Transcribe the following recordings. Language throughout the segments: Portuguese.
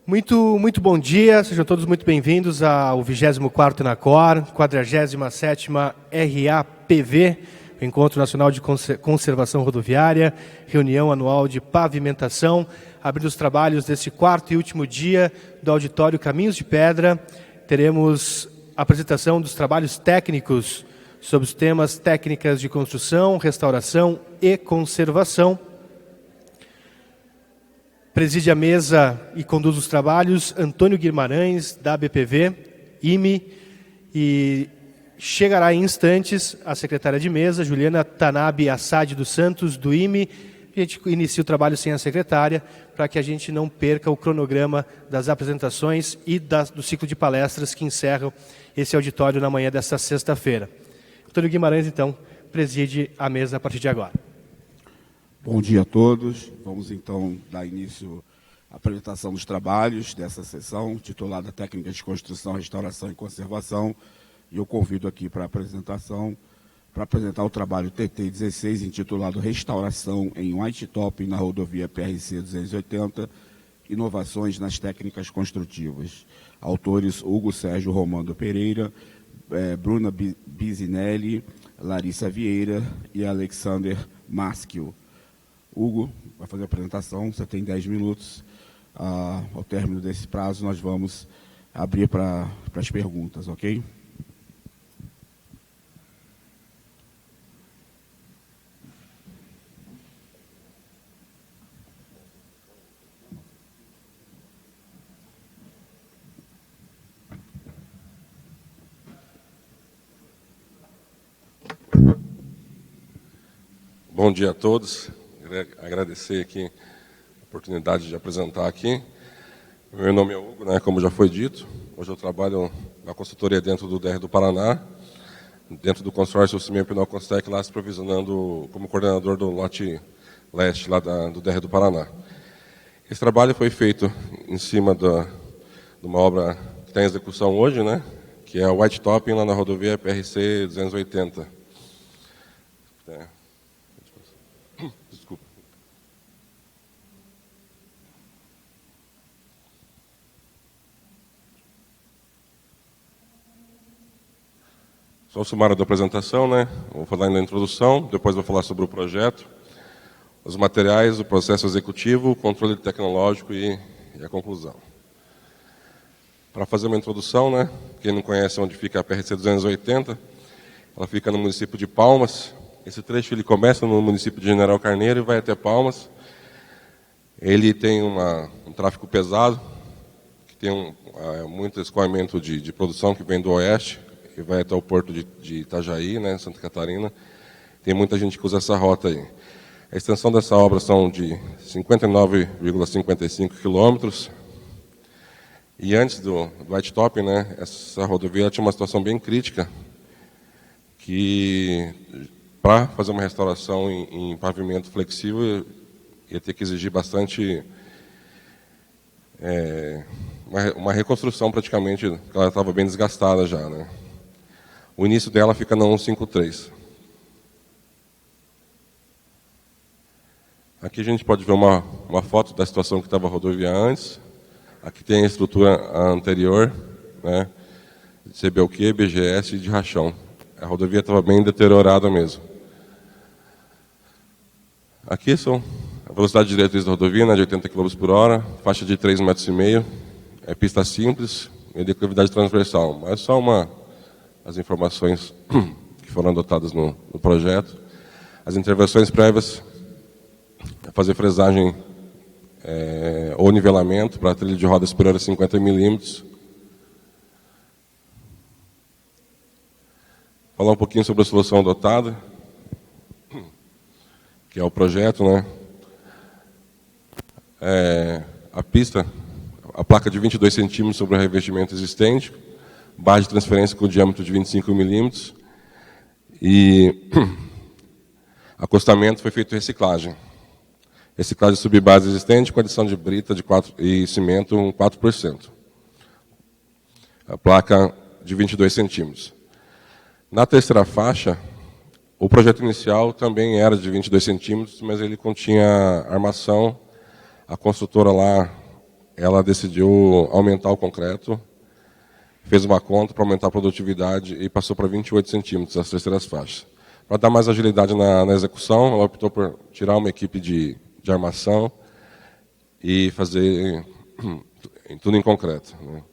Muito bom dia, sejam todos muito bem-vindos ao 24º Enacor, 47ª RAPV, Encontro Nacional de Conservação Rodoviária, reunião anual de pavimentação, abrindo os trabalhos deste quarto e último dia do auditório Caminhos de Pedra. Teremos a apresentação dos trabalhos técnicos sobre os temas técnicas de construção, restauração e conservação. Preside a mesa e conduz os trabalhos Antônio Guimarães, da BPV, IME, e chegará em instantes a secretária de mesa, Juliana Tanabe Assad dos Santos, do IME. A gente inicia o trabalho sem a secretária, para que a gente não perca o cronograma das apresentações e do ciclo de palestras que encerram esse auditório na manhã desta sexta-feira. Antônio Guimarães, então, preside a mesa a partir de agora. Bom dia a todos. Vamos, então, dar início à apresentação dos trabalhos dessa sessão, titulada Técnicas de Construção, Restauração e Conservação. E eu convido aqui para a apresentação, para apresentar o trabalho TT16, intitulado Restauração em White Top na rodovia PRC 280, Inovações nas Técnicas Construtivas. Autores Hugo Sérgio Romando Pereira, Bruna Bisinelli, Larissa Vieira e Alexander Maschio. Hugo vai fazer a apresentação, você tem 10 minutos. Ao término desse prazo, nós vamos abrir para as perguntas, ok? Bom dia a todos. Queria agradecer aqui a oportunidade de apresentar aqui. Meu nome é Hugo, como já foi dito. Hoje eu trabalho na consultoria dentro do DR do Paraná, dentro do consórcio Cimento Pinol Constec, lá se provisionando como coordenador do lote leste lá do DR do Paraná. Esse trabalho foi feito em cima de uma obra que está em execução hoje, que é o White Top lá na rodovia PRC 280. Desculpa. Só o sumário da apresentação, Vou falar na introdução, depois vou falar sobre o projeto, os materiais, o processo executivo, o controle tecnológico e a conclusão. Para fazer uma introdução, quem não conhece onde fica a PRC 280, ela fica no município de Palmas. Esse trecho ele começa no município de General Carneiro e vai até Palmas. Ele tem um tráfego pesado, que tem muito escoamento de produção que vem do oeste e vai até o porto de Itajaí, Santa Catarina. Tem muita gente que usa essa rota aí. A extensão dessa obra são de 59,55 quilômetros. E antes do White Top, essa rodovia tinha uma situação bem crítica, que para fazer uma restauração em pavimento flexível, ia ter que exigir bastante uma reconstrução praticamente, porque ela estava bem desgastada já. O início dela fica na 153. Aqui a gente pode ver uma foto da situação que estava a rodovia antes. Aqui tem a estrutura anterior, de CBLQ, BGS e de rachão. A rodovia estava bem deteriorada mesmo. Aqui são a velocidade diretriz da rodovia, de 80 km por hora, faixa de 3,5 metros, é pista simples e declividade transversal. Mas só as informações que foram adotadas no projeto. As intervenções prévias, fazer fresagem ou nivelamento para a trilha de roda superior a 50 milímetros. Falar um pouquinho sobre a solução adotada, que é o projeto, a pista, a placa de 22 centímetros sobre o revestimento existente, base de transferência com diâmetro de 25 milímetros e acostamento foi feito reciclagem. Reciclagem subbase existente com adição de brita e cimento 4%. A placa de 22 centímetros. Na terceira faixa, o projeto inicial também era de 22 centímetros, mas ele continha armação. A construtora lá ela decidiu aumentar o concreto, fez uma conta para aumentar a produtividade e passou para 28 centímetros as terceiras faixas. Para dar mais agilidade na execução, ela optou por tirar uma equipe de armação e fazer tudo em concreto, né?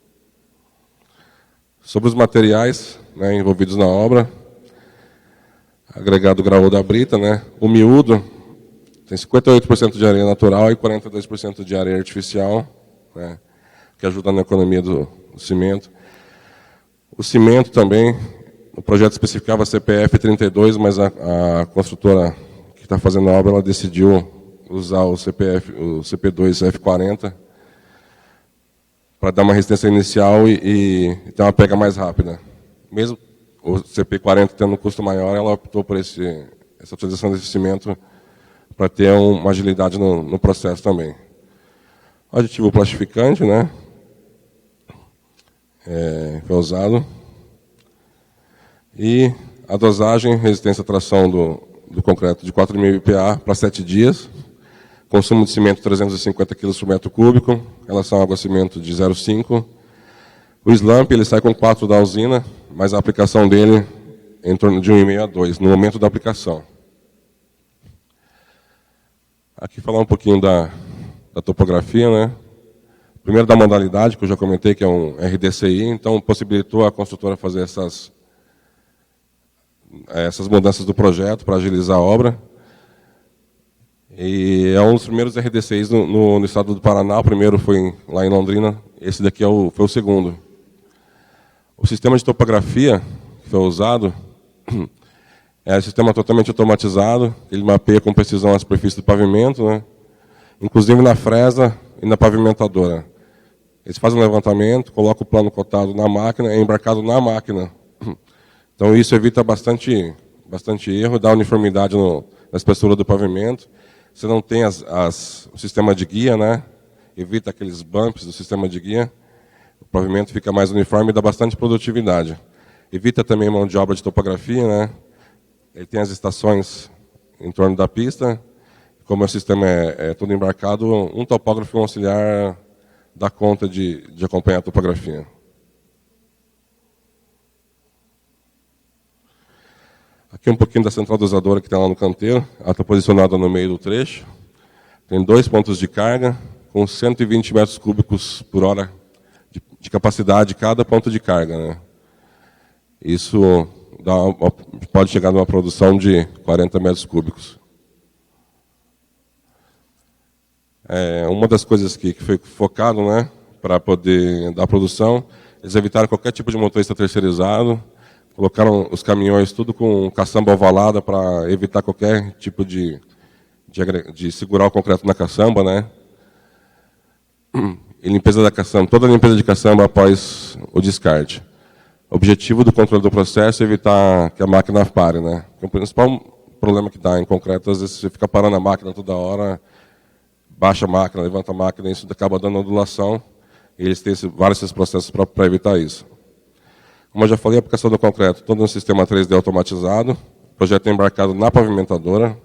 Sobre os materiais, né, envolvidos na obra, agregado graúdo da brita, né, o miúdo tem 58% de areia natural e 42% de areia artificial, né, que ajuda na economia do cimento. O cimento também, o projeto especificava CPF 32, mas a construtora que está fazendo a obra, ela decidiu usar o CP2 F40 para dar uma resistência inicial e ter uma pega mais rápida. Mesmo o CP40 tendo um custo maior, ela optou por essa utilização desse cimento para ter uma agilidade no processo também. Aditivo plastificante, né? Foi usado. E a dosagem, resistência à tração do concreto de 4.000 IPA para 7 dias. Consumo de cimento 350 kg por metro cúbico, relação água-cimento de 0,5. O slump ele sai com 4 da usina, mas a aplicação dele é em torno de 1,5 a 2, no momento da aplicação. Aqui falar um pouquinho da topografia, né? Primeiro da modalidade, que eu já comentei, que é um RDCI, então possibilitou a construtora fazer essas mudanças do projeto para agilizar a obra. E é um dos primeiros RDCIs no estado do Paraná. O primeiro foi lá em Londrina, esse daqui foi o segundo. O sistema de topografia que foi usado é um sistema totalmente automatizado, ele mapeia com precisão a superfície do pavimento, né? Inclusive na fresa e na pavimentadora. Eles fazem um levantamento, colocam o plano cotado na máquina, é embarcado na máquina. Então isso evita bastante erro, dá uniformidade na espessura do pavimento. Você não tem o sistema de guia, né? Evita aqueles bumps do sistema de guia. O pavimento fica mais uniforme e dá bastante produtividade. Evita também mão de obra de topografia, né? Ele tem as estações em torno da pista. Como o sistema é todo embarcado, um topógrafo e um auxiliar dá conta de acompanhar a topografia. Aqui um pouquinho da central dosadora que tem lá no canteiro. Ela está posicionada no meio do trecho. Tem 2 pontos de carga, com 120 metros cúbicos por hora de capacidade cada ponto de carga, né? Isso pode chegar numa produção de 40 metros cúbicos. Uma das coisas que foi focado, né, para poder dar produção, eles evitaram qualquer tipo de motorista terceirizado, colocaram os caminhões tudo com caçamba ovalada para evitar qualquer tipo de segurar o concreto na caçamba, né? E limpeza da caçamba, toda a limpeza de caçamba após o descarte. O objetivo do controle do processo é evitar que a máquina pare, né? O principal problema que dá em concreto, às vezes você fica parando a máquina toda hora, baixa a máquina, levanta a máquina, isso acaba dando ondulação, e eles têm vários desses processos para evitar isso. Como eu já falei, a aplicação do concreto, todo um sistema 3D automatizado, projeto embarcado na pavimentadora,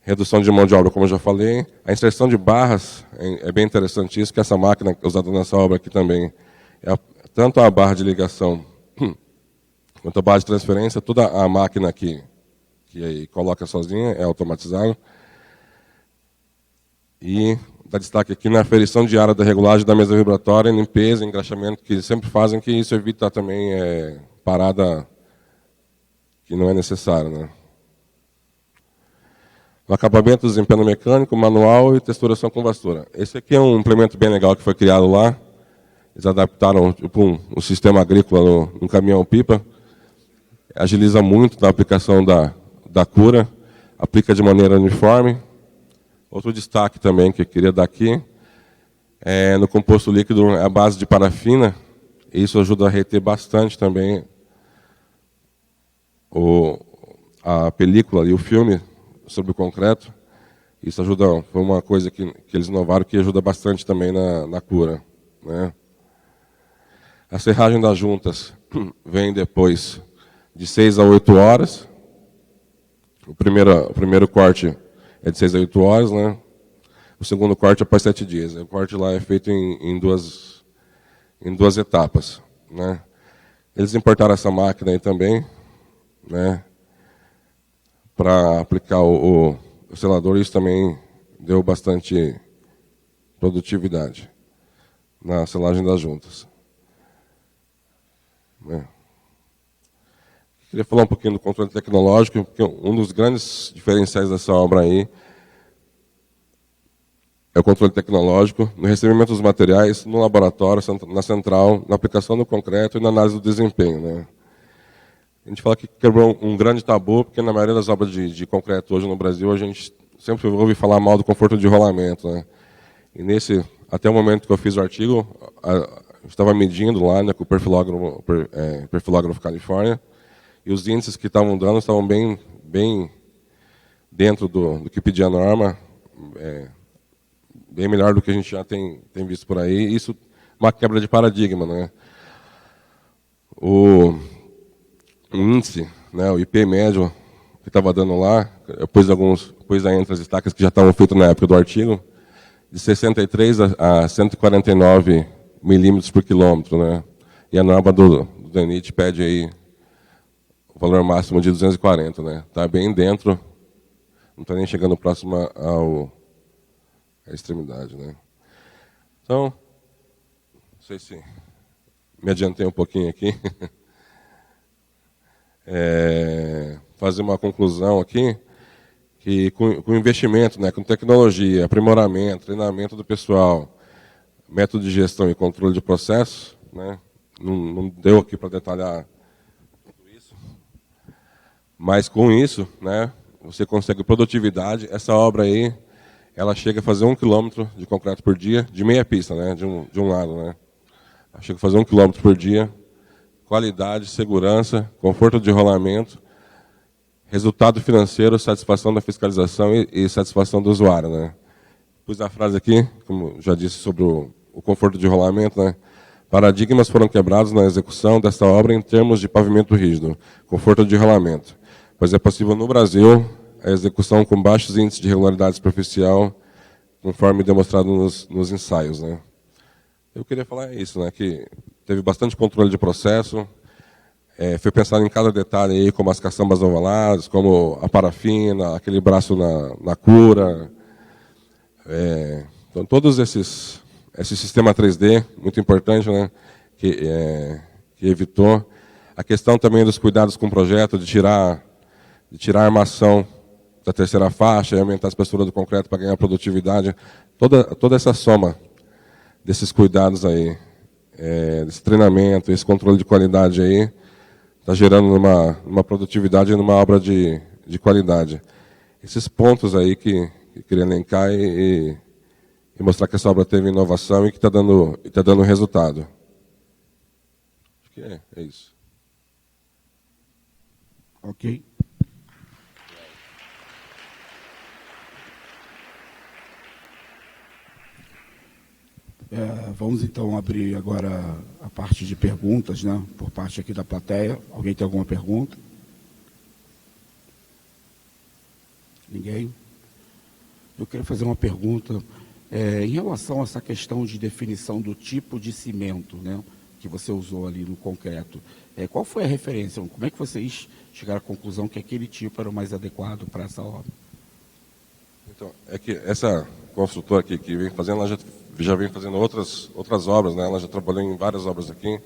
redução de mão de obra, como eu já falei, a inserção de barras, é bem interessante isso, que essa máquina usada nessa obra aqui também, tanto a barra de ligação quanto a barra de transferência, toda a máquina aqui que aí coloca sozinha é automatizada. E dá destaque aqui na aferição diária da regulagem da mesa vibratória, limpeza, engraxamento, que sempre fazem, que isso evita também parada que não é necessária, né? No acabamento, desempenho mecânico, manual e texturação com vassoura. Esse aqui é um implemento bem legal que foi criado lá. Eles adaptaram tipo, um sistema agrícola no caminhão-pipa. Agiliza muito na aplicação da cura. Aplica de maneira uniforme. Outro destaque também que eu queria dar aqui é no composto líquido a base de parafina. Isso ajuda a reter bastante também a película e o filme sobre o concreto. Isso ajuda, foi uma coisa que eles inovaram que ajuda bastante também na cura, né? A serragem das juntas vem depois de 6 a 8 horas. O primeiro corte é de 6 a 8 horas, né? o segundo corte após 7 dias. O corte lá é feito em duas etapas, né? Eles importaram essa máquina aí também, né, para aplicar o selador. Isso também deu bastante produtividade na selagem das juntas. Queria falar um pouquinho do controle tecnológico, porque um dos grandes diferenciais dessa obra aí é o controle tecnológico no recebimento dos materiais, no laboratório, na central, na aplicação do concreto e na análise do desempenho, né? A gente fala que quebrou um grande tabu, porque na maioria das obras de concreto hoje no Brasil, a gente sempre ouve falar mal do conforto de rolamento, né? E até o momento que eu fiz o artigo, eu estava medindo lá, né, com o perfilógrafo Califórnia, e os índices que estavam dando estavam bem dentro do que pedia a norma, bem melhor do que a gente já tem visto por aí. Isso é uma quebra de paradigma, né? O índice, né, o IP médio que estava dando lá, eu pus aí entre as estacas que já estavam feitas na época do artigo, de 63 a 149 milímetros por quilômetro, né? E a norma do DENIT pede aí o valor máximo de 240, né? Está bem dentro, não está nem chegando próximo à extremidade, né? Então, não sei se me adiantei um pouquinho aqui. Fazer uma conclusão aqui, que com investimento, né, com tecnologia, aprimoramento, treinamento do pessoal, método de gestão e controle de processos, né, não deu aqui para detalhar tudo isso, mas com isso, né, você consegue produtividade. Essa obra aí, ela chega a fazer 1 quilômetro de concreto por dia, de meia pista, né, de um lado, né. Ela chega a fazer 1 quilômetro por dia, qualidade, segurança, conforto de rolamento, resultado financeiro, satisfação da fiscalização e satisfação do usuário, né? Pus a frase aqui, como já disse, sobre o conforto de rolamento, né? Paradigmas foram quebrados na execução desta obra em termos de pavimento rígido, conforto de rolamento, pois é possível no Brasil a execução com baixos índices de regularidade superficial, conforme demonstrado nos ensaios, né? Eu queria falar isso, né? Que teve bastante controle de processo. Foi pensado em cada detalhe aí, como as caçambas ovaladas, como a parafina, aquele braço na cura. Então, todos esse sistema 3D, muito importante, né, que evitou. A questão também dos cuidados com o projeto, de tirar a armação da terceira faixa e aumentar a espessura do concreto para ganhar produtividade. Toda essa soma desses cuidados aí, desse treinamento, esse controle de qualidade aí, está gerando uma produtividade e numa obra de qualidade. Esses pontos aí que eu queria elencar e mostrar que essa obra teve inovação e que está dando resultado. Acho que é isso. Ok. Vamos então abrir agora a parte de perguntas, né, por parte aqui da plateia. Alguém tem alguma pergunta? Ninguém? Eu queria fazer uma pergunta em relação a essa questão de definição do tipo de cimento, né, que você usou ali no concreto. Qual foi a referência? Como é que vocês chegaram à conclusão que aquele tipo era o mais adequado para essa obra? Então, é que essa construtora aqui que vem fazendo, ela já vem fazendo outras obras, né? Ela já trabalhou em várias obras aqui,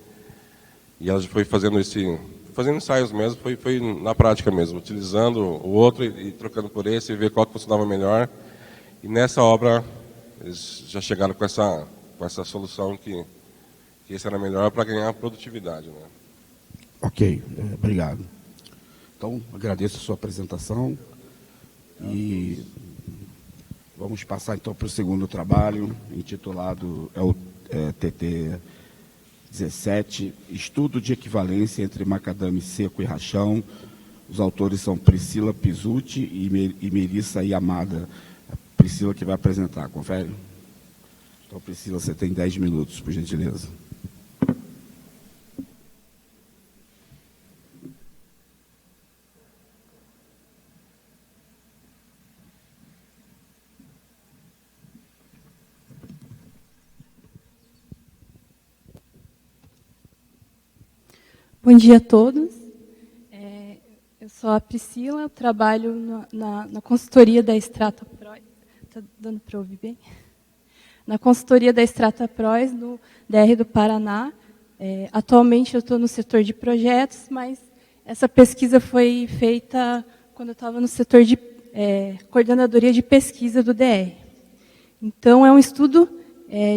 e ela já foi fazendo ensaios mesmo, foi na prática mesmo, utilizando o outro e trocando por esse, e ver qual que funcionava melhor. E nessa obra, eles já chegaram com essa solução que esse era melhor para ganhar produtividade, né? Ok, obrigado. Então, agradeço a sua apresentação e vamos passar então para o segundo trabalho, intitulado TT 17, Estudo de Equivalência entre Macadame Seco e Rachão. Os autores são Priscila Pizzuti e Melissa Yamada. A Priscila que vai apresentar, confere? Então, Priscila, você tem 10 minutos, por gentileza. Bom dia a todos. Eu sou a Priscila, eu trabalho na consultoria da Strata Pros. Está dando para ouvir bem? Na consultoria da Strata Pros, no DR do Paraná. Atualmente eu estou no setor de projetos, mas essa pesquisa foi feita quando eu estava no setor de coordenadoria de pesquisa do DR. Então, é um estudo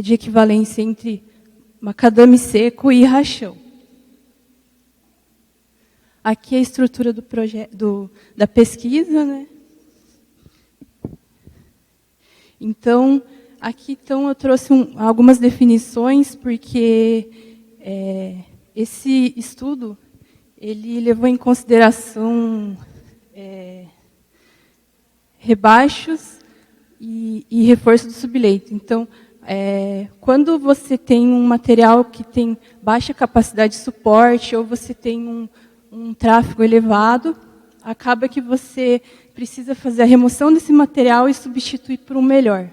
de equivalência entre macadame seco e rachão. Aqui é a estrutura do da pesquisa, né? Então, aqui eu trouxe algumas definições, porque esse estudo ele levou em consideração rebaixos e reforço do subleito. Então, quando você tem um material que tem baixa capacidade de suporte, ou você tem um tráfego elevado, acaba que você precisa fazer a remoção desse material e substituir por um melhor.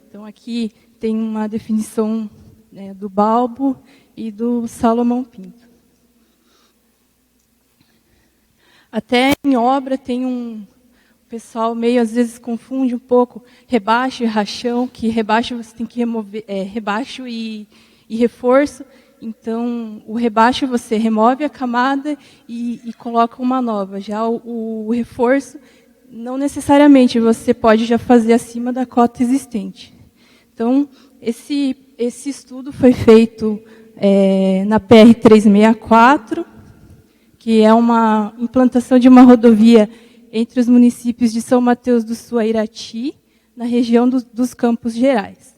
Então, aqui tem uma definição do Balbo e do Salomão Pinto. Até em obra tem o pessoal meio, às vezes, confunde um pouco rebaixo e rachão, que rebaixo você tem que remover, rebaixo e reforço. Então, o rebaixo você remove a camada e coloca uma nova. Já o reforço, não necessariamente, você pode já fazer acima da cota existente. Então, esse estudo foi feito na PR-364, que é uma implantação de uma rodovia entre os municípios de São Mateus do Sul e Irati, na região dos Campos Gerais.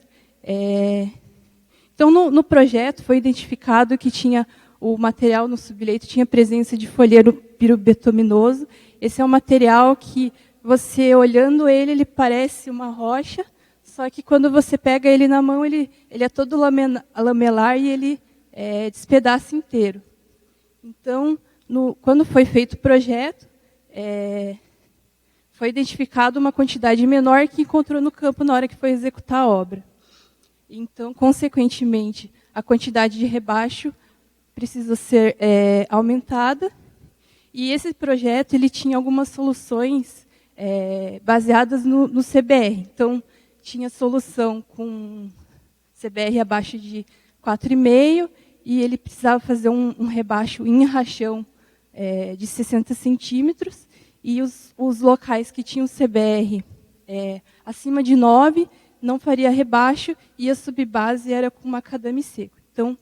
Então, no projeto foi identificado que o material no subleito tinha presença de folheiro pirobetuminoso. Esse é um material que, você olhando ele parece uma rocha, só que quando você pega ele na mão, ele é todo lamelar e ele despedaça inteiro. Então, quando foi feito o projeto, foi identificado uma quantidade menor que encontrou no campo na hora que foi executar a obra. Então, consequentemente, a quantidade de rebaixo precisou ser aumentada. E esse projeto ele tinha algumas soluções baseadas no CBR. Então, tinha solução com CBR abaixo de 4,5, e ele precisava fazer um rebaixo em rachão de 60 centímetros, e os locais que tinham CBR acima de 9 não faria rebaixo, e a subbase era com macadame seco. Então,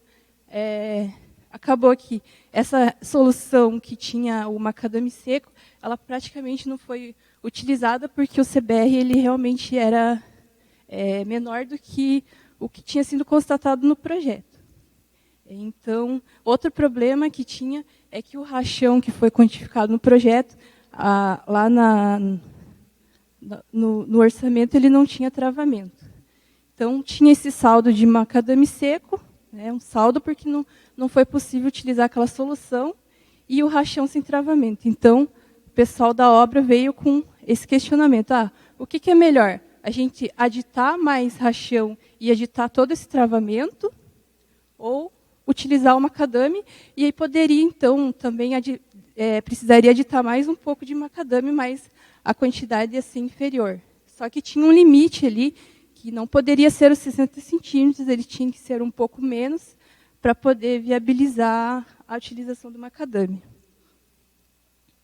acabou que essa solução que tinha o macadame seco, ela praticamente não foi utilizada, porque o CBR ele realmente era menor do que o que tinha sido constatado no projeto. Então, outro problema que tinha é que o rachão que foi quantificado no projeto, lá no orçamento, ele não tinha travamento. Então, tinha esse saldo de macadame seco, um saldo porque não foi possível utilizar aquela solução, e o rachão sem travamento. Então, o pessoal da obra veio com esse questionamento. O que é melhor? A gente aditar mais rachão e aditar todo esse travamento, ou utilizar o macadame, e aí poderia, então, também precisaria aditar mais um pouco de macadame, mas a quantidade ia ser inferior. Só que tinha um limite ali, que não poderia ser os 60 centímetros, ele tinha que ser um pouco menos, para poder viabilizar a utilização do macadame.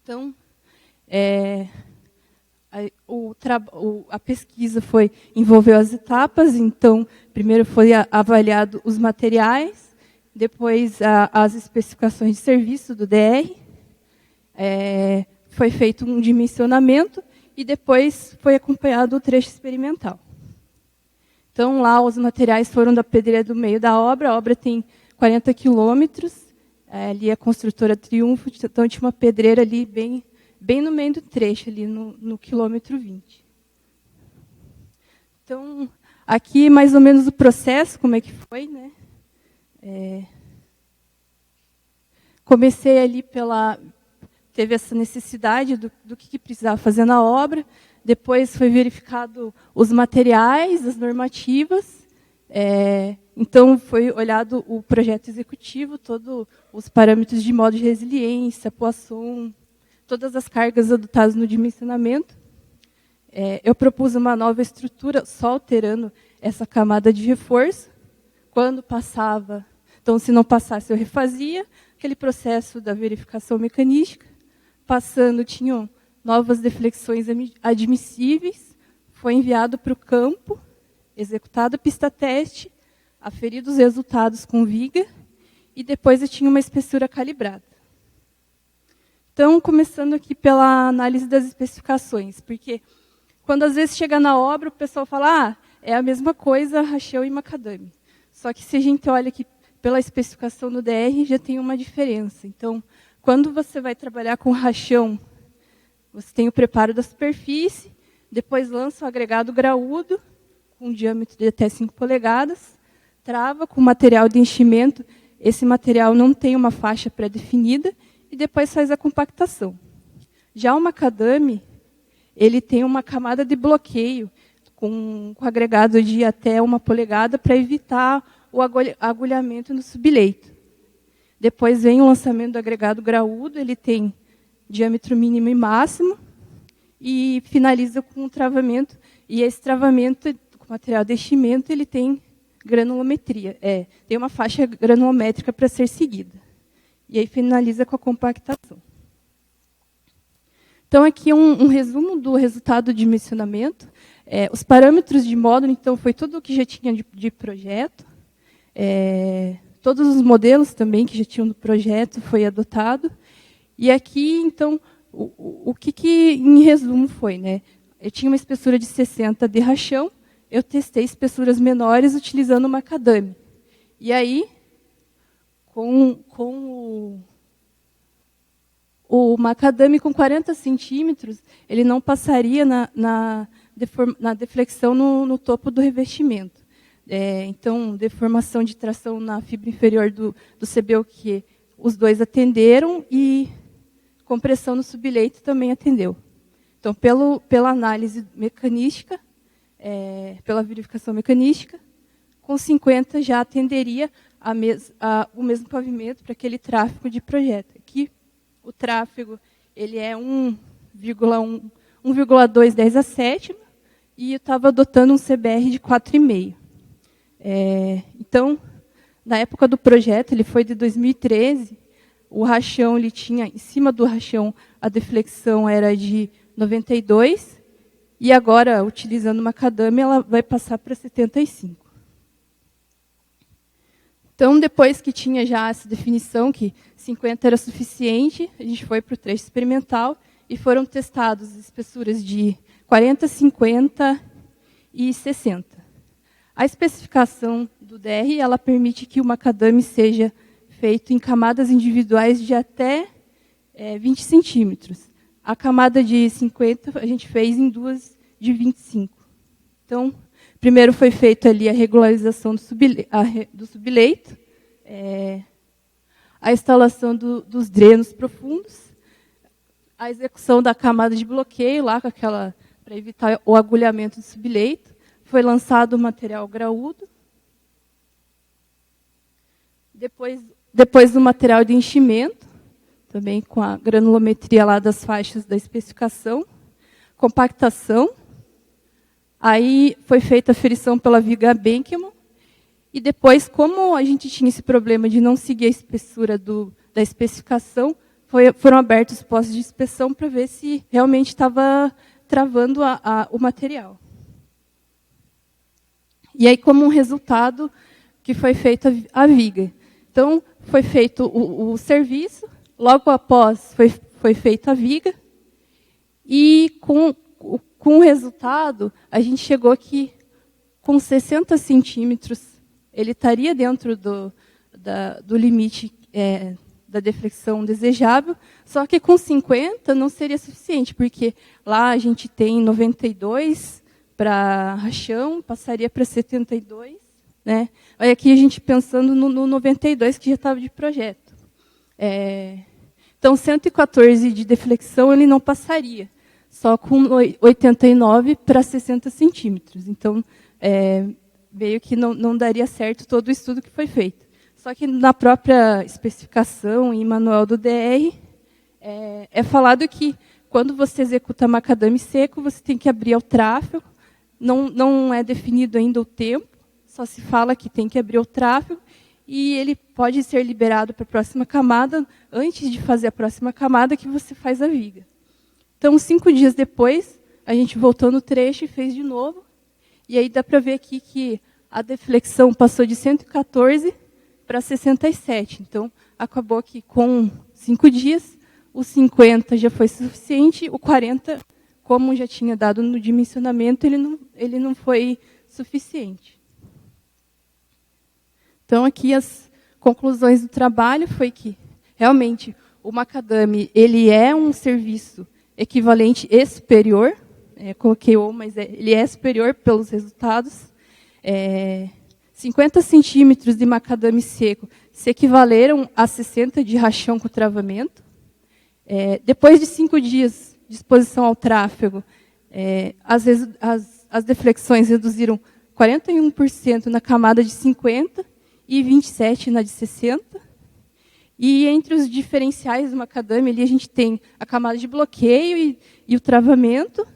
Então, a pesquisa envolveu as etapas. Então, primeiro foi avaliado os materiais, depois as especificações de serviço do DR, foi feito um dimensionamento e depois foi acompanhado o trecho experimental. Então, lá os materiais foram da pedreira do meio da obra. A obra tem 40 quilômetros, ali a construtora Triunfo, então tinha uma pedreira ali bem no meio do trecho, ali no quilômetro 20. Então, aqui mais ou menos o processo, como é que foi, né? Comecei ali teve essa necessidade do que precisava fazer na obra, depois foi verificado os materiais, as normativas, Então, foi olhado o projeto executivo, todos os parâmetros de modo de resiliência, Poisson, todas as cargas adotadas no dimensionamento. Eu propus uma nova estrutura, só alterando essa camada de reforço. Quando passava, então, se não passasse, eu refazia aquele processo da verificação mecanística. Passando, tinham novas deflexões admissíveis, foi enviado para o campo, executado a pista-teste, aferido os resultados com viga, e depois eu tinha uma espessura calibrada. Então, começando aqui pela análise das especificações, porque quando às vezes chega na obra, o pessoal fala, é a mesma coisa rachão e macadame. Só que se a gente olha aqui pela especificação do DR, já tem uma diferença. Então, quando você vai trabalhar com rachão, você tem o preparo da superfície, depois lança o agregado graúdo, com um diâmetro de até 5 polegadas, trava com material de enchimento, esse material não tem uma faixa pré-definida, e depois faz a compactação. Já o macadame, ele tem uma camada de bloqueio, com agregado de até 1 polegada, para evitar o agulhamento no subleito. Depois vem o lançamento do agregado graúdo, ele tem diâmetro mínimo e máximo, e finaliza com um travamento, e esse travamento, com material de enchimento, ele tem granulometria, tem uma faixa granulométrica para ser seguida. E aí finaliza com a compactação. Então, aqui um resumo do resultado do dimensionamento. Os parâmetros de módulo, então, foi tudo o que já tinha de projeto. Todos os modelos também que já tinham do projeto foi adotado. E aqui, então, o que em resumo foi, né? Eu tinha uma espessura de 60 de rachão, eu testei espessuras menores utilizando o macadame. E aí, com o macadame com 40 centímetros, ele não passaria na deflexão no topo do revestimento. Então, deformação de tração na fibra inferior do CBOQ, os dois atenderam, e compressão no subleito também atendeu. Então, pela análise mecanística, pela verificação mecanística, com 50 já atenderia o mesmo pavimento para aquele tráfego de projeto. Aqui, o tráfego ele é 1,2 10 a sétima, e eu estava adotando um CBR de 4,5. Então, na época do projeto, ele foi de 2013, o rachão, ele tinha, em cima do rachão, a deflexão era de 92, e agora, utilizando macadame, ela vai passar para 75. Então, depois que tinha já essa definição, que 50 era suficiente, a gente foi para o trecho experimental, e foram testados espessuras de 40, 50 e 60. A especificação do DR, ela permite que o macadame seja feito em camadas individuais de até 20 centímetros. A camada de 50 a gente fez em duas de 25. Então, primeiro foi feita ali a regularização do subleito, a instalação dos drenos profundos, a execução da camada de bloqueio, lá com aquela, para evitar o agulhamento do subleito. Foi lançado o material graúdo. Depois do material de enchimento, também com a granulometria lá das faixas da especificação, compactação. Aí foi feita a ferição pela viga Benkemann, e depois, como a gente tinha esse problema de não seguir a espessura da especificação, foram abertos os postos de inspeção para ver se realmente estava travando o material. E aí, como um resultado, que foi feita a viga. Então, foi feito o serviço, logo após foi feita a viga, e com o resultado, a gente chegou que, com 60 centímetros, ele estaria dentro do limite da deflexão desejável, só que com 50 não seria suficiente, porque lá a gente tem 92 para rachão, passaria para 72. Né? Olha aqui a gente pensando no 92, que já estava de projeto. Então, 114 de deflexão ele não passaria, só com 89 para 60 centímetros. Então, meio que não daria certo todo o estudo que foi feito. Só que na própria especificação e manual do DR, é falado que quando você executa macadame seco, você tem que abrir ao tráfego. Não é definido ainda o tempo, só se fala que tem que abrir o tráfego, e ele pode ser liberado para a próxima camada, antes de fazer a próxima camada, que você faz a viga. Então, 5 dias depois, a gente voltou no trecho e fez de novo. E aí dá para ver aqui que a deflexão passou de 114 para 67. Então, acabou que com 5 dias, o 50 já foi suficiente, o 40, como já tinha dado no dimensionamento, ele não foi suficiente. Então, aqui as conclusões do trabalho foi que, realmente, o macadame ele é um serviço equivalente e superior, coloquei o, mas ele é superior pelos resultados. 50 centímetros de macadame seco se equivaleram a 60 de rachão com travamento. Depois de 5 dias de exposição ao tráfego, as deflexões reduziram 41% na camada de 50 e 27% na de 60. E entre os diferenciais do macadame, ali a gente tem a camada de bloqueio e o travamento,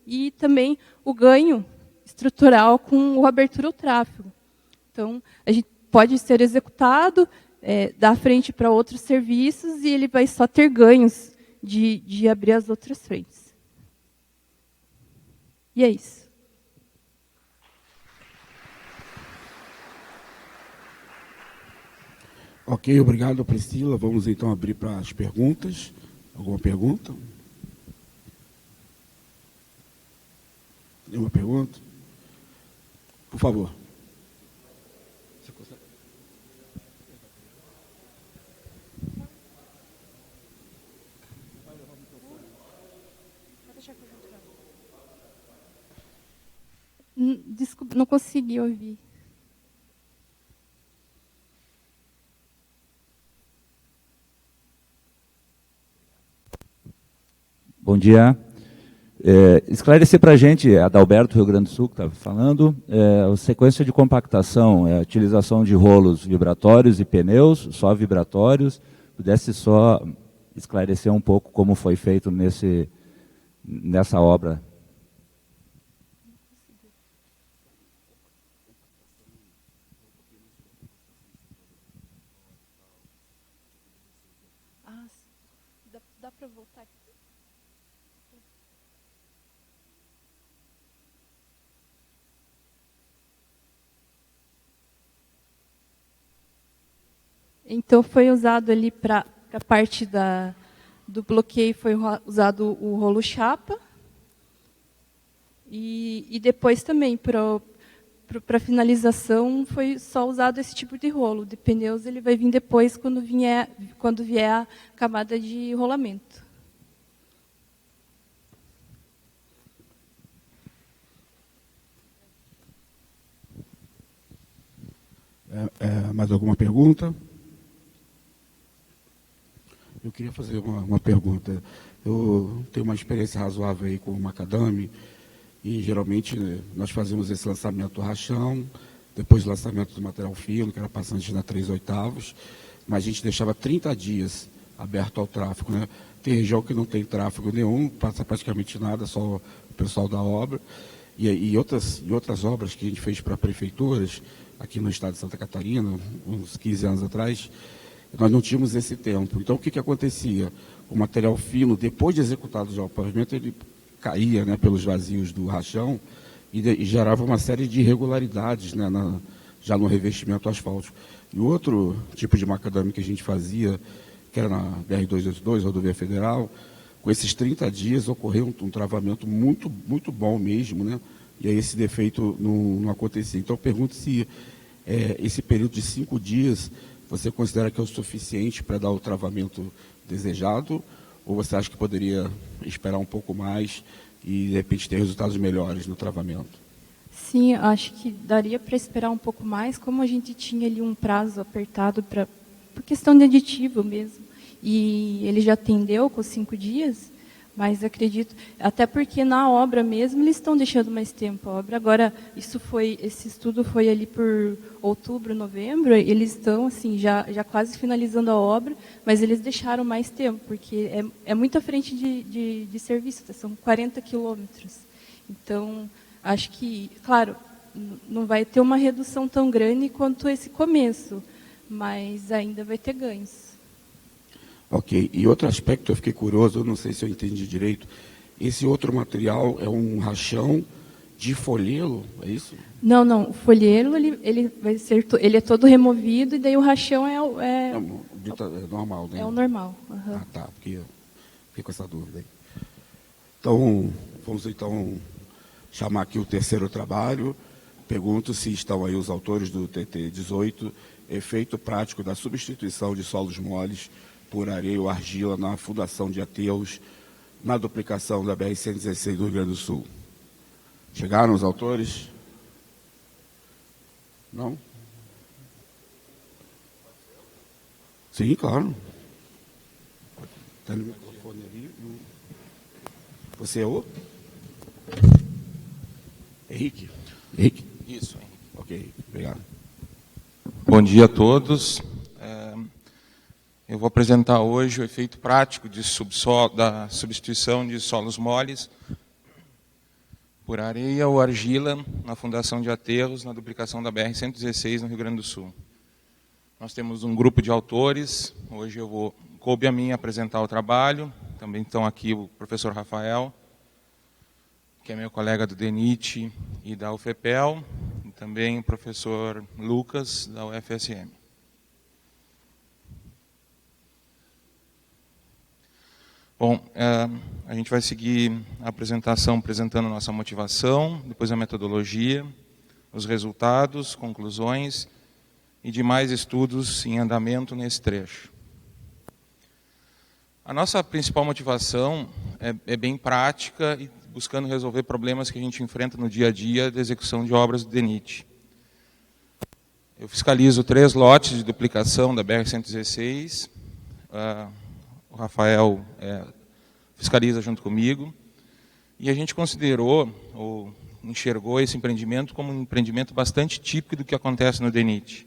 e também o ganho estrutural com a abertura ao tráfego. Então, a gente pode ser executado, dar frente para outros serviços, e ele vai só ter ganhos de abrir as outras frentes. E é isso. Ok, obrigado, Priscila. Vamos então abrir para as perguntas. Alguma pergunta? Nenhuma pergunta? Por favor. Você consegue? Desculpa, não consegui ouvir. Bom dia. Esclarecer para a gente, Adalberto, Rio Grande do Sul, que estava falando, a sequência de compactação, a utilização de rolos vibratórios e pneus, só vibratórios. Pudesse só esclarecer um pouco como foi feito nessa obra. Dá para voltar aqui? Então, foi usado ali para a parte do bloqueio, foi usado o rolo chapa. E depois também, para finalização, foi só usado esse tipo de rolo. De pneus, ele vai vir depois, quando vier a camada de rolamento. Mais alguma pergunta? Eu queria fazer uma pergunta. Eu tenho uma experiência razoável aí com o macadame, e geralmente nós fazemos esse lançamento do rachão, depois do lançamento do material fino, que era passante na 3/8, mas a gente deixava 30 dias aberto ao tráfego, né? Tem região que não tem tráfego nenhum, passa praticamente nada, só o pessoal da obra. E outras obras que a gente fez para prefeituras, aqui no estado de Santa Catarina, uns 15 anos atrás, nós não tínhamos esse tempo. Então, o que acontecia? O material fino, depois de executado já o pavimento, ele caía, né, pelos vazios do rachão e gerava uma série de irregularidades, né, já no revestimento asfáltico. E outro tipo de macadame que a gente fazia, que era na BR-282, Rodovia Federal, com esses 30 dias ocorreu um travamento muito, muito bom mesmo, né? E aí esse defeito não acontecia. Então, eu pergunto se esse período de 5 dias você considera que é o suficiente para dar o travamento desejado, ou você acha que poderia esperar um pouco mais e, de repente, ter resultados melhores no travamento? Sim, acho que daria para esperar um pouco mais, como a gente tinha ali um prazo apertado por questão de aditivo mesmo, e ele já atendeu com 5 dias, Mas acredito, até porque na obra mesmo eles estão deixando mais tempo a obra. Agora, esse estudo foi ali por outubro, novembro, eles estão assim, já quase finalizando a obra, mas eles deixaram mais tempo, porque é muito à frente de serviço, são 40 quilômetros. Então, acho que, claro, não vai ter uma redução tão grande quanto esse começo, mas ainda vai ter ganhos. Ok. E outro aspecto, eu fiquei curioso, eu não sei se eu entendi direito. Esse outro material é um rachão de folheiro, é isso? Não. O folheiro ele vai ser, ele é todo removido e daí o rachão é normal, né? É o normal. Uhum. Ah, tá. Porque eu fiquei com essa dúvida aí. Então, vamos então chamar aqui o terceiro trabalho. Pergunto se estão aí os autores do TT 18, efeito prático da substituição de solos moles por areia ou argila na fundação de aterros na duplicação da BR-116 do Rio Grande do Sul. Chegaram os autores? Não? Sim, claro. Está no microfone ali. Você é o? Henrique? Henrique? Isso, Henrique. Ok, obrigado. Bom dia a todos. Eu vou apresentar hoje o efeito prático da substituição de solos moles por areia ou argila na fundação de aterros na duplicação da BR-116 no Rio Grande do Sul. Nós temos um grupo de autores, hoje coube a mim apresentar o trabalho, também estão aqui o professor Rafael, que é meu colega do DENIT e da UFPEL, e também o professor Lucas, da UFSM. Bom, a gente vai seguir a apresentação apresentando a nossa motivação, depois a metodologia, os resultados, conclusões e demais estudos em andamento nesse trecho. A nossa principal motivação é bem prática e buscando resolver problemas que a gente enfrenta no dia a dia da execução de obras do DENIT. Eu fiscalizo 3 lotes de duplicação da BR-116, o Rafael fiscaliza junto comigo, e a gente considerou, ou enxergou esse empreendimento como um empreendimento bastante típico do que acontece no DENIT.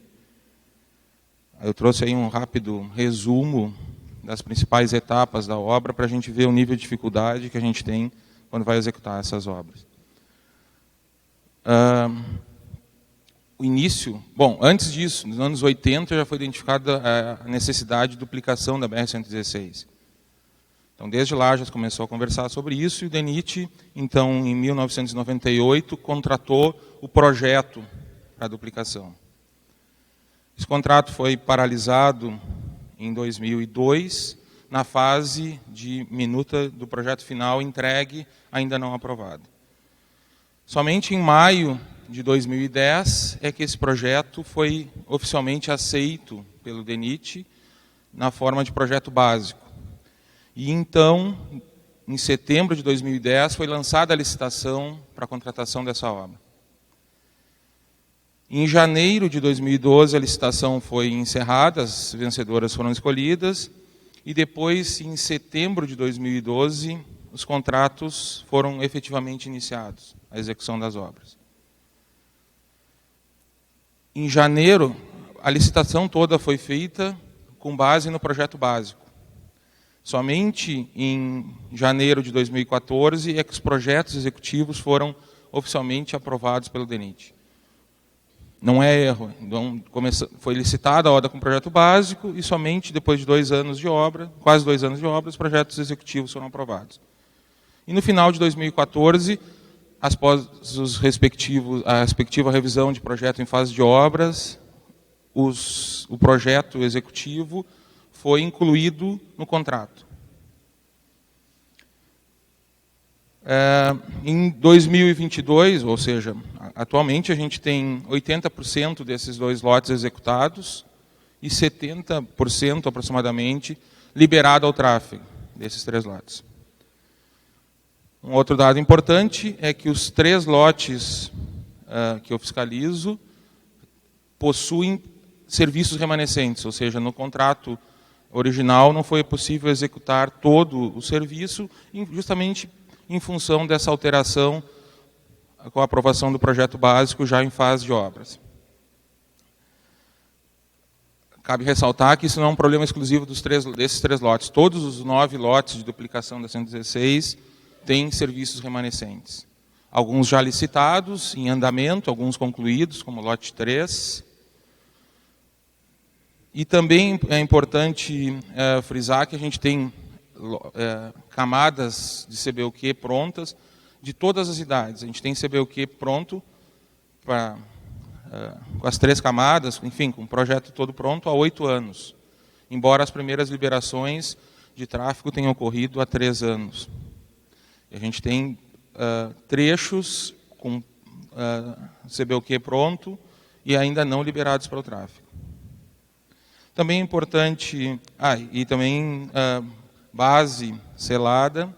Eu trouxe aí um rápido resumo das principais etapas da obra para a gente ver o nível de dificuldade que a gente tem quando vai executar essas obras. O início, bom, antes disso, nos anos 80 já foi identificada a necessidade de duplicação da BR-116. Então, desde lá já se começou a conversar sobre isso e o DENIT, então, em 1998, contratou o projeto para a duplicação. Esse contrato foi paralisado em 2002, na fase de minuta do projeto final entregue, ainda não aprovado. Somente em maio de 2010 é que esse projeto foi oficialmente aceito pelo DENIT na forma de projeto básico. E então, em setembro de 2010, foi lançada a licitação para a contratação dessa obra. Em janeiro de 2012, a licitação foi encerrada, as vencedoras foram escolhidas, e depois, em setembro de 2012, os contratos foram efetivamente iniciados, a execução das obras. Em janeiro, a licitação toda foi feita com base no projeto básico. Somente em janeiro de 2014 é que os projetos executivos foram oficialmente aprovados pelo DENIT. Não é erro. Então, foi licitada a obra com projeto básico e somente depois de 2 anos de obra, quase 2 anos de obra, os projetos executivos foram aprovados. E no final de 2014, após a respectiva revisão de projeto em fase de obras, o projeto executivo foi incluído no contrato. Em 2022, ou seja, atualmente a gente tem 80% desses 2 lotes executados e 70% aproximadamente liberado ao tráfego desses 3 lotes. Um outro dado importante é que os 3 lotes que eu fiscalizo possuem serviços remanescentes, ou seja, no contrato original não foi possível executar todo o serviço, justamente em função dessa alteração com a aprovação do projeto básico já em fase de obras. Cabe ressaltar que isso não é um problema exclusivo desses 3 lotes. Todos os 9 lotes de duplicação da 116 têm serviços remanescentes. Alguns já licitados, em andamento, alguns concluídos, como o lote 3. E também é importante frisar que a gente tem camadas de CBUQ prontas de todas as idades. A gente tem CBUQ pronto com as 3 camadas, enfim, com o projeto todo pronto há 8 anos. Embora as primeiras liberações de tráfego tenham ocorrido há 3 anos. E a gente tem trechos com CBUQ pronto e ainda não liberados para o tráfego. Também é importante, e também base selada,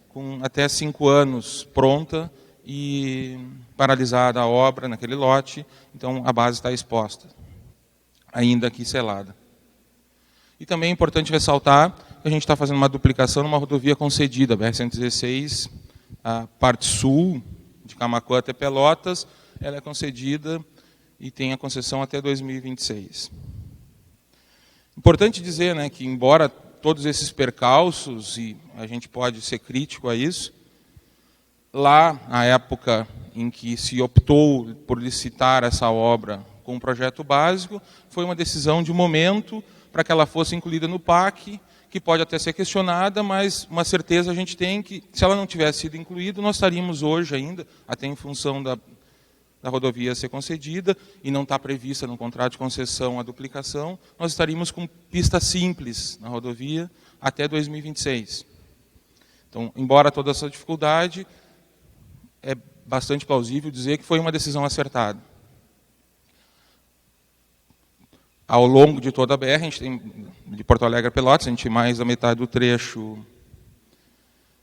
com até 5 anos pronta e paralisada a obra naquele lote, então a base está exposta, ainda que selada. E também é importante ressaltar que a gente está fazendo uma duplicação numa rodovia concedida, a BR-116, a parte sul, de Camaquã até Pelotas, ela é concedida e tem a concessão até 2026. Importante dizer, né, que embora todos esses percalços, e a gente pode ser crítico a isso, lá, na época em que se optou por licitar essa obra com um projeto básico, foi uma decisão de momento para que ela fosse incluída no PAC, que pode até ser questionada, mas uma certeza a gente tem que, se ela não tivesse sido incluída, nós estaríamos hoje ainda, até em função da rodovia ser concedida, e não está prevista no contrato de concessão a duplicação, nós estaríamos com pista simples na rodovia até 2026. Então, embora toda essa dificuldade, é bastante plausível dizer que foi uma decisão acertada. Ao longo de toda a BR, a gente tem, de Porto Alegre a Pelotas, a gente tem mais da metade do trecho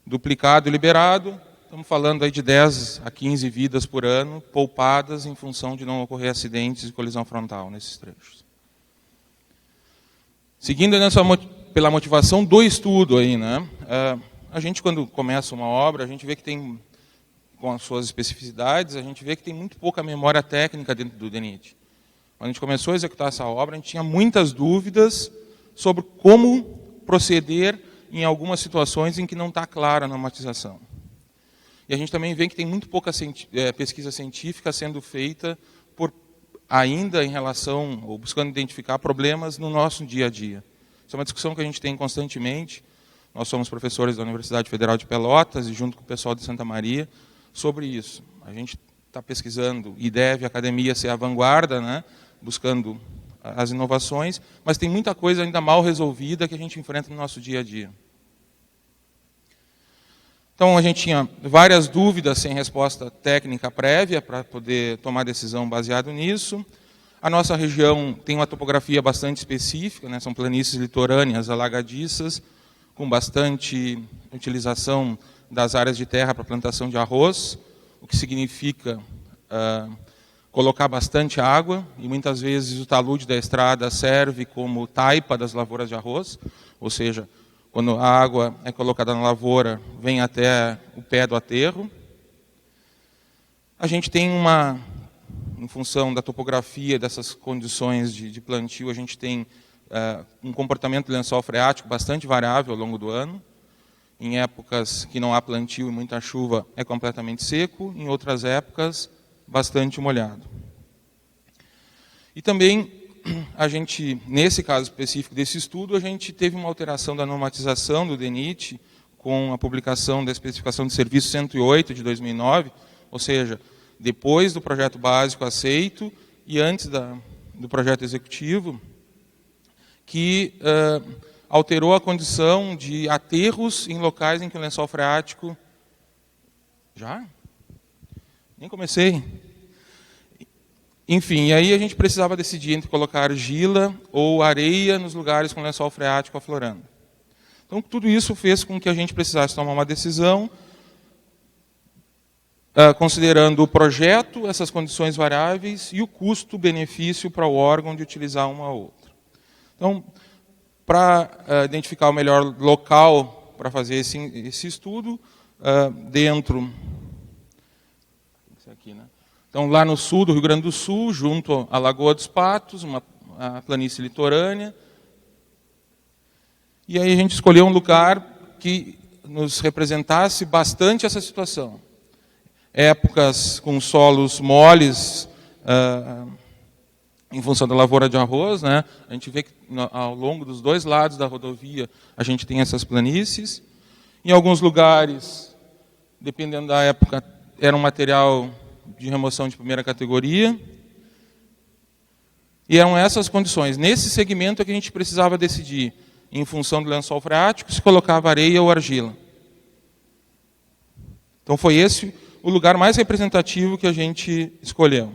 duplicado e liberado. Estamos falando aí de 10 a 15 vidas por ano, poupadas em função de não ocorrer acidentes e colisão frontal nesses trechos. Seguindo pela motivação do estudo, aí, né? A gente, quando começa uma obra, a gente vê que tem, com as suas especificidades, a gente vê que tem muito pouca memória técnica dentro do DENIT. Quando a gente começou a executar essa obra, a gente tinha muitas dúvidas sobre como proceder em algumas situações em que não está clara a normatização. E a gente também vê que tem muito pouca pesquisa científica sendo feita ainda em relação, ou buscando identificar problemas no nosso dia a dia. Isso é uma discussão que a gente tem constantemente. Nós somos professores da Universidade Federal de Pelotas e junto com o pessoal de Santa Maria sobre isso. A gente está pesquisando e deve a academia ser a vanguarda, né, buscando as inovações, mas tem muita coisa ainda mal resolvida que a gente enfrenta no nosso dia a dia. Então, a gente tinha várias dúvidas sem resposta técnica prévia para poder tomar decisão baseado nisso. A nossa região tem uma topografia bastante específica, né, são planícies litorâneas alagadiças, com bastante utilização das áreas de terra para plantação de arroz, o que significa colocar bastante água, e muitas vezes o talude da estrada serve como taipa das lavouras de arroz, ou seja, quando a água é colocada na lavoura, vem até o pé do aterro. A gente tem em função da topografia, dessas condições de plantio, a gente tem um comportamento do lençol freático bastante variável ao longo do ano. Em épocas que não há plantio e muita chuva, é completamente seco, em outras épocas, bastante molhado. E também, a gente, nesse caso específico desse estudo, a gente teve uma alteração da normatização do DENIT com a publicação da especificação de serviço 108 de 2009, ou seja, depois do projeto básico aceito e antes do projeto executivo, que alterou a condição de aterros em locais em que o lençol freático... Já? Nem comecei. Enfim, e aí a gente precisava decidir entre colocar argila ou areia nos lugares com lençol freático aflorando. Então, tudo isso fez com que a gente precisasse tomar uma decisão, considerando o projeto, essas condições variáveis e o custo-benefício para o órgão de utilizar uma ou outra. Então, para identificar o melhor local para fazer esse estudo, dentro... Isso aqui, né? Então, lá no sul do Rio Grande do Sul, junto à Lagoa dos Patos, a planície litorânea. E aí a gente escolheu um lugar que nos representasse bastante essa situação. Épocas com solos moles, em função da lavoura de arroz, né? A gente vê que ao longo dos dois lados da rodovia a gente tem essas planícies. Em alguns lugares, dependendo da época, era um material de remoção de primeira categoria. E eram essas condições. Nesse segmento é que a gente precisava decidir, em função do lençol freático, se colocava areia ou argila. Então foi esse o lugar mais representativo que a gente escolheu.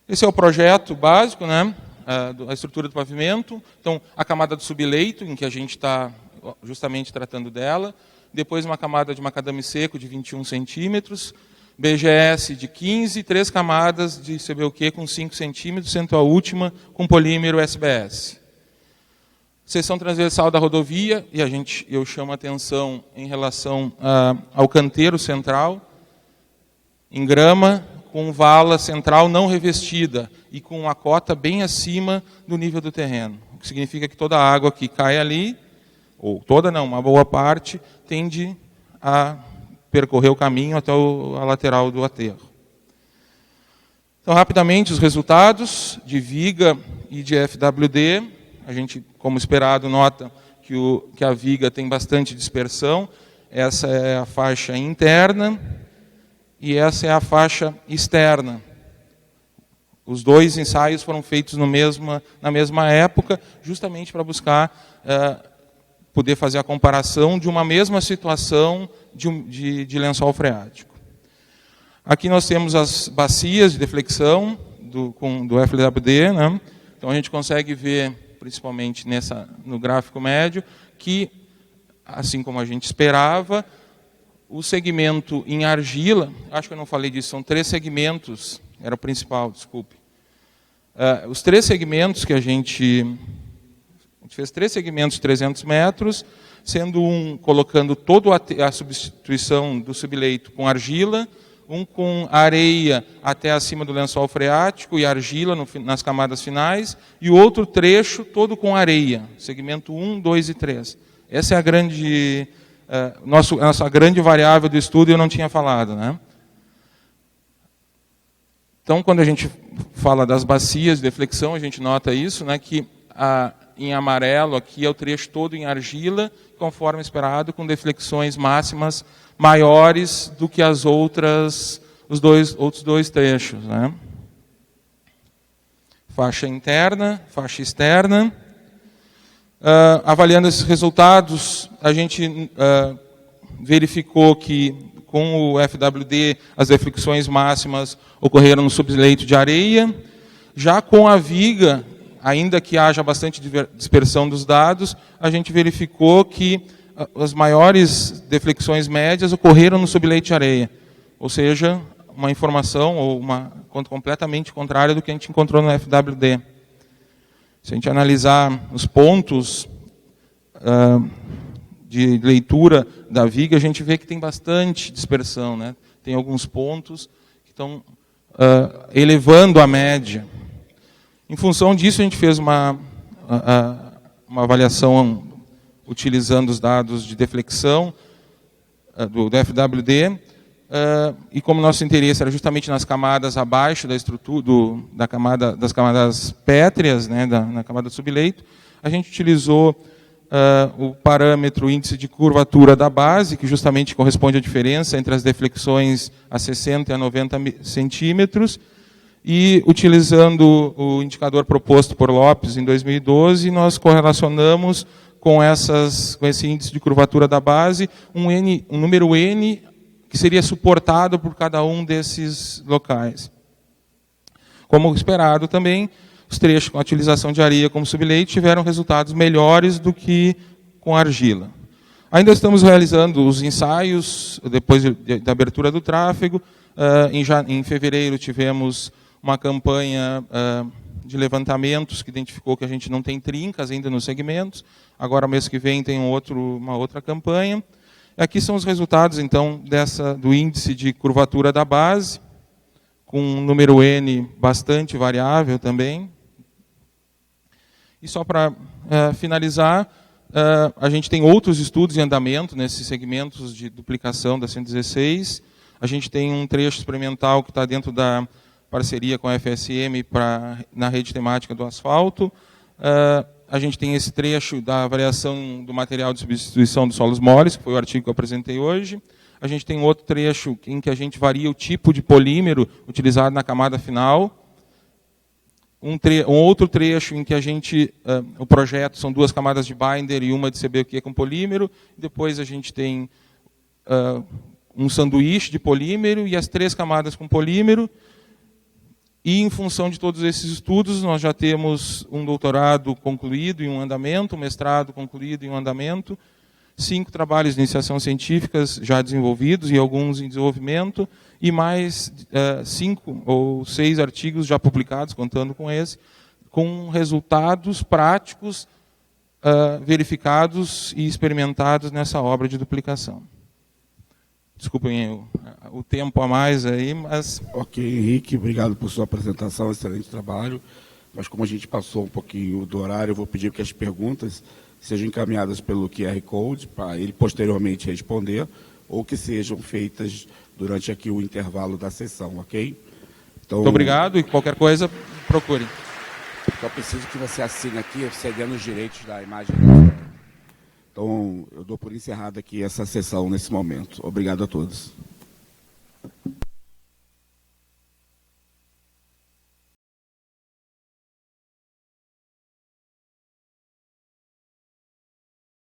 Esse é o projeto básico, né? A estrutura do pavimento. Então, a camada do subleito, em que a gente está justamente tratando dela. Depois, uma camada de macadame seco de 21 centímetros. BGS de 15, 3 camadas de CBUQ com 5 centímetros, sendo a última com polímero SBS. Seção transversal da rodovia, e eu chamo a atenção em relação ao canteiro central, em grama, com vala central não revestida e com uma cota bem acima do nível do terreno. O que significa que toda a água que cai ali, ou toda não, uma boa parte, tende a percorrer o caminho até a lateral do aterro. Então, rapidamente, os resultados de viga e de FWD. A gente, como esperado, nota que a viga tem bastante dispersão. Essa é a faixa interna e essa é a faixa externa. Os dois ensaios foram feitos na mesma época, justamente para buscar poder fazer a comparação de uma mesma situação de lençol freático. Aqui nós temos as bacias de deflexão do FWD, né? Então a gente consegue ver, principalmente no gráfico médio, que, assim como a gente esperava, o segmento em argila, acho que eu não falei disso, são 3 segmentos, era o principal, desculpe. Os 3 segmentos que a gente fez 3 segmentos de 300 metros, sendo um colocando toda a substituição do subleito com argila, um com areia até acima do lençol freático e argila nas camadas finais, e o outro trecho todo com areia, segmento 1, 2 e 3. Essa é a nossa grande variável do estudo, eu não tinha falado, né? Então, quando a gente fala das bacias de deflexão, a gente nota isso, né, que em amarelo aqui é o trecho todo em argila, conforme esperado, com deflexões máximas maiores do que os outros dois trechos, né? Faixa interna, faixa externa. Avaliando esses resultados, a gente verificou que com o FWD as deflexões máximas ocorreram no subleito de areia. Já com a viga, ainda que haja bastante dispersão dos dados, a gente verificou que as maiores deflexões médias ocorreram no subleito de areia. Ou seja, uma informação ou uma conta completamente contrária do que a gente encontrou no FWD. Se a gente analisar os pontos de leitura da viga, a gente vê que tem bastante dispersão, né? Tem alguns pontos que estão elevando a média. Em função disso, a gente fez uma avaliação utilizando os dados de deflexão do FWD, e como nosso interesse era justamente nas camadas abaixo da estrutura, das camadas pétreas, né, na camada subleito, a gente utilizou o parâmetro índice de curvatura da base, que justamente corresponde à diferença entre as deflexões a 60 e a 90 centímetros, e utilizando o indicador proposto por Lopes em 2012, nós correlacionamos com esse índice de curvatura da base um número N que seria suportado por cada um desses locais. Como esperado também, os trechos com a utilização de areia como subleito tiveram resultados melhores do que com argila. Ainda estamos realizando os ensaios, depois da abertura do tráfego. Em fevereiro tivemos uma campanha de levantamentos que identificou que a gente não tem trincas ainda nos segmentos. Agora, mês que vem, tem uma outra campanha. Aqui são os resultados, então, do índice de curvatura da base, com um número N bastante variável também. E só para finalizar, a gente tem outros estudos em andamento nesses segmentos de duplicação da 116. A gente tem um trecho experimental que está dentro da parceria com a FSM na rede temática do asfalto. A gente tem esse trecho da avaliação do material de substituição dos solos moles, que foi o artigo que eu apresentei hoje. A gente tem outro trecho em que a gente varia o tipo de polímero utilizado na camada final. Um outro trecho em que o projeto são 2 camadas de binder e uma de CBQ com polímero. Depois a gente tem um sanduíche de polímero e as 3 camadas com polímero. E, em função de todos esses estudos, nós já temos um doutorado concluído em um andamento, um mestrado concluído em um andamento, 5 trabalhos de iniciação científicas já desenvolvidos e alguns em desenvolvimento, e mais 5 ou 6 artigos já publicados, contando com esse, com resultados práticos verificados e experimentados nessa obra de duplicação. Desculpem o tempo a mais aí, mas... Ok, Henrique, obrigado por sua apresentação, excelente trabalho. Mas como a gente passou um pouquinho do horário, eu vou pedir que as perguntas sejam encaminhadas pelo QR Code, para ele posteriormente responder, ou que sejam feitas durante aqui o intervalo da sessão, ok? Então, muito obrigado e qualquer coisa, procure. Só preciso que você assine aqui, cedendo os direitos da imagem. Então, eu dou por encerrada aqui essa sessão nesse momento. Obrigado a todos.